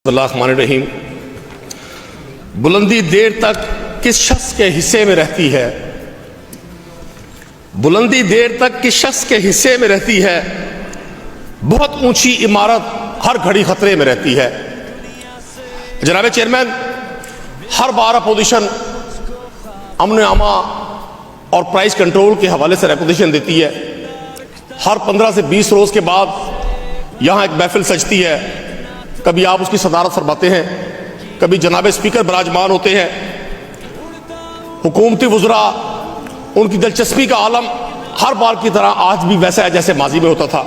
रहीम। बुलंदी देर तक किस शख्स के हिस्से में रहती है? बुलंदी देर तक किस शख्स के हिस्से में रहती है? बहुत ऊंची इमारत हर घड़ी खतरे में रहती है। जनाब चेयरमैन, हर बार अपोजिशन अमन आमा और प्राइस कंट्रोल के हवाले से रेपुटेशन देती है। हर 15 से 20 रोज के बाद यहाँ एक महफिल सजती है। कभी आप उसकी सदारत फरमाते हैं, कभी जनाब स्पीकर विराजमान होते हैं। हुकूमती वज़रा, उनकी दिलचस्पी का आलम हर बार की तरह आज भी वैसा है जैसे माजी में होता था।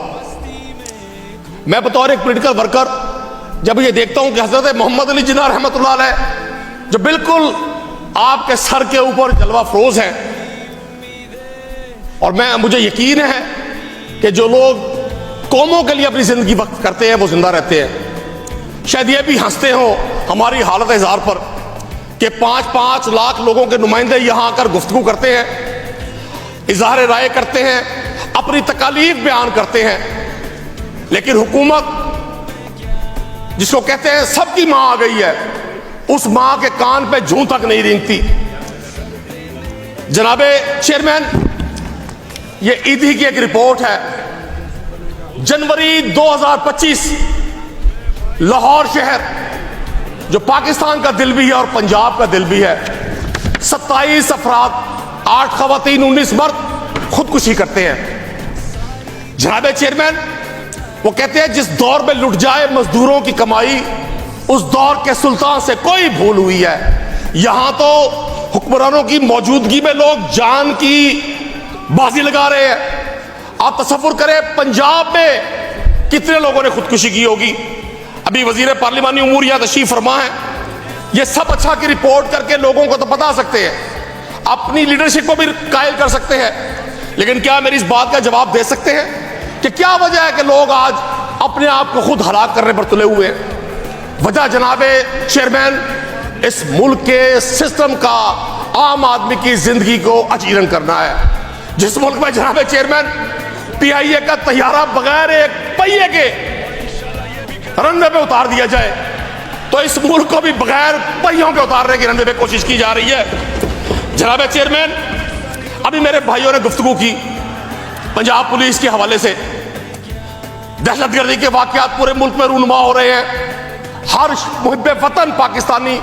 मैं बतौर एक पॉलिटिकल वर्कर जब ये देखता हूं कि हजरत मोहम्मद अली जिन्ना रहमतुल्लाह अलैह, जो बिल्कुल आपके सर के ऊपर जलवा फरोज है, और मुझे यकीन है कि जो लोग कौमों के लिए अपनी जिंदगी वक्त करते हैं वो जिंदा रहते हैं। शायद ये भी हंसते हो हमारी हालत इज़हार पर कि 5-5 लाख लोगों के नुमाइंदे यहां आकर गुफ्तगू करते हैं, इजहार राय करते हैं, अपनी तकालीफ बयान करते हैं, लेकिन हुकूमत जिसको कहते हैं सबकी मां आ गई है, उस मां के कान पे जूं तक नहीं रेंगती। जनाबे चेयरमैन, ये ईदी की एक रिपोर्ट है। जनवरी 2025 लाहौर शहर, जो पाकिस्तान का दिल भी है और पंजाब का दिल भी है, 27 अफराद, 8 खवातीन 19 मर्द खुदकुशी करते हैं। जनाबे चेयरमैन, वो कहते हैं जिस दौर में लुट जाए मजदूरों की कमाई, उस दौर के सुल्तान से कोई भूल हुई है। यहां तो हुक्मरानों की मौजूदगी में लोग जान की बाजी लगा रहे हैं। आप तसव्वुर करें पंजाब में कितने लोगों ने खुदकुशी की होगी। अभी वजीर पार्लिमानी उमूर यहाँ तशरीफ फरमा है। ये सब अच्छा की रिपोर्ट करके लोगों को तो बता सकते हैं, अपनी लीडरशिप को भी कायल कर सकते हैं, लेकिन क्या मेरी इस बात का जवाब दे सकते हैं कि क्या वजह है कि लोग आज अपने आप को खुद हलाक करने पर तुले हुए हैं? वजह जनाबे चेयरमैन, इस मुल्क के सिस्टम का आम आदमी की जिंदगी को अजीरन करना है। जिस मुल्क में जनाबे चेयरमैन PIA का तैयारा बगैर एक पहिए के रनवे पे उतार दिया जाए, तो इस मुल्क को भी बगैर पहियों के उतारने की रनवे पे कोशिश की जा रही है। जनाब चेयरमैन, अभी मेरे भाइयों ने गुफ्तगू की पंजाब पुलिस के हवाले से। दहशतगर्दी के वाकयात पूरे मुल्क में रूनुमा हो रहे हैं। हर मुहिब्बे वतन पाकिस्तानी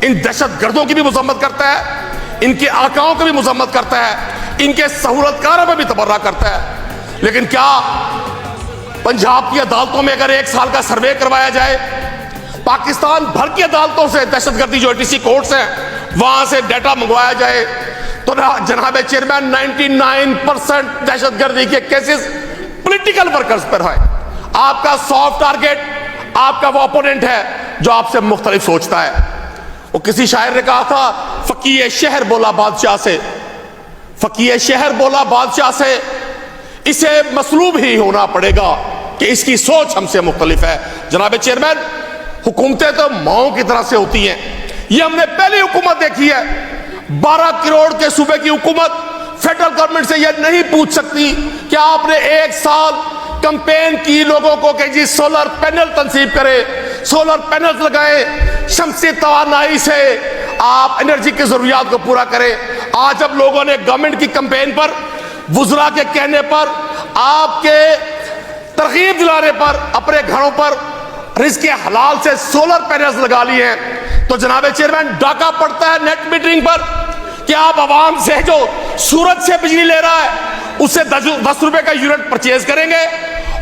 इन दहशतगर्दों की भी मजम्मत करता है, इनके आकाओं की भी मजम्मत करता है, इनके सहूलतकारों में भी तबर्रा करता है। लेकिन क्या पंजाब की अदालतों में अगर 1 साल का सर्वे करवाया जाए, पाकिस्तान भर की अदालतों से दहशतगर्दी जो ATC कोर्ट्स हैं वहां से डाटा मंगवाया जाए, तो जनाब चेयरमैन 99% दहशतगर्दी के केसेस पॉलिटिकल वर्कर्स पर है। आपका सॉफ्ट टारगेट आपका वो ओपोनेंट है जो आपसे मुख्तलिफ सोचता है। वो किसी शायर ने कहा था, फकीर शहर बोला बादशाह से, फकीर शहर बोला बादशाह से, इसे मसलूब ही होना पड़ेगा कि इसकी सोच हमसे मुख्तलिफ है। जनाब चेयरमैन, हुकूमतें तो माओं की तरह से होती हैं। ये हमने पहली हुकूमत देखी है। 12 करोड़ के सूबे की हुकूमत फेडरल गवर्नमेंट से यह नहीं पूछ सकती कि आपने 1 साल कैंपेन की लोगों को कि जी सोलर पैनल तंसीब करें, सोलर पैनल लगाएं, शमसी तवानाई से आप एनर्जी की जरूरियात को पूरा करें। आज जब लोगों ने गवर्नमेंट की कैंपेन पर, वुज़रा के कहने पर, आपके तरगीब दिलाने पर अपने घरों पर रिज़्क़ हलाल से सोलर पैनल्स लगा लिए हैं, तो जनाब चेयरमैन डाका पड़ता है नेट मीटरिंग पर कि आप आवाम से जो सूरज से बिजली ले रहा है उससे 10 रुपए का यूनिट परचेज करेंगे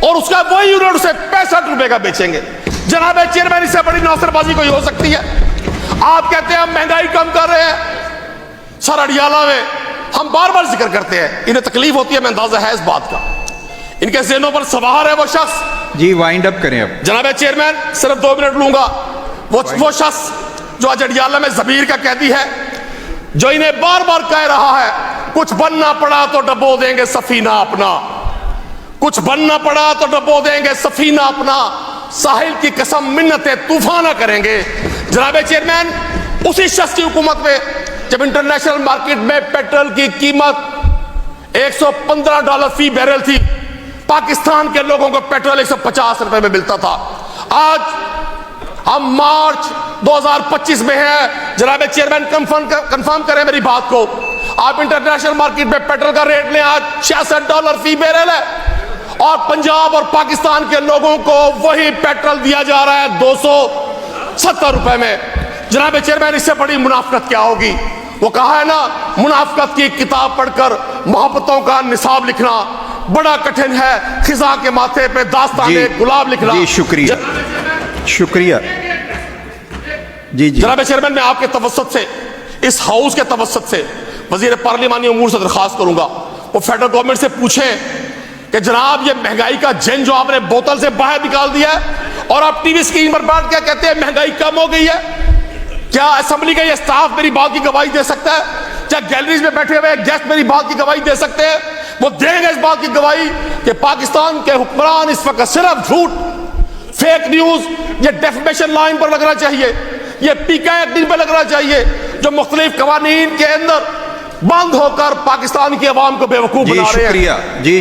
और उसका वही यूनिट उसे 65 रुपए का बेचेंगे। जनाब चेयरमैन, इससे बड़ी नौसरबाजी कोई हो सकती है? आप कहते हैं हम महंगाई कम कर रहे हैं। सर अडियाला में हम बार बार जिक्र करते हैं, इन्हें तकलीफ होती है, मैं अंदाजा है इस बात का, इनके ज़हनों पर सवार है वो शख्स। जी वाइंड अप करें अब। जनाब चेयरमैन, सिर्फ 2 मिनट लूंगा। वो शख्स जो आज अडियाला में ज़मीर का कैदी है, जो इन्हें बार बार कह रहा है कुछ बनना पड़ा तो डबो देंगे सफीना अपना, कुछ बनना पड़ा तो डबो देंगे सफीना अपना, साहिल की कसम मिन्नतें तूफाना करेंगे। जनाब चेयरमैन, उसी शख्स की हुकूमत में जब इंटरनेशनल मार्केट में पेट्रोल की कीमत $115 फी बैरल थी, पाकिस्तान के लोगों को पेट्रोल 150 रुपए में मिलता था। आज हम मार्च 2025 में हैं। जनाब चेयरमैन कंफर्म करें मेरी बात को। आप इंटरनेशनल मार्केट में पेट्रोल का रेट लें, आज $66 फी बैरल है, और पंजाब और पाकिस्तान के लोगों को वही पेट्रोल दिया जा रहा है 270 रुपए में। जनाब चेयरमैन, इससे बड़ी मुनाफकत क्या होगी? वो कहा है ना, मुनाफकत की किताब पढ़कर मोहब्बतों का निसाब लिखना बड़ा कठिन है, खिजा के माथे पे दास्ताने गुलाब लिखना। जी शुक्रिया, शुक्रिया जी। जनाब चेयरमैन, मैं आपके तवस्सुत से, इस हाउस के तवस्सुत से वजीर पार्लिमानी उमूर से दरखास्त करूंगा, वो फेडरल गवर्नमेंट से पूछें कि जनाब ये महंगाई का जन जो आपने बोतल से बाहर निकाल दिया है, और आप टीवी स्क्रीन पर बैठ के कहते हैं महंगाई कम हो गई है। क्या असेंबली का ये स्टाफ मेरी बात की गवाही दे सकता है? क्या गैलरीज में बैठे हुए गेस्ट मेरी बात की गवाही दे सकते हैं? वो देंगे इस बात की गवाही कि पाकिस्तान के हुक्मरान इस वक्त सिर्फ झूठ, फेक न्यूज, ये डेफमेशन लाइन पर लगना चाहिए, ये पीका एक्टिंग पर लगना चाहिए, जो मुख्तलिफ कवानीन के अंदर बंद होकर पाकिस्तान की अवाम को बेवकूफ बना रहे हैं। जी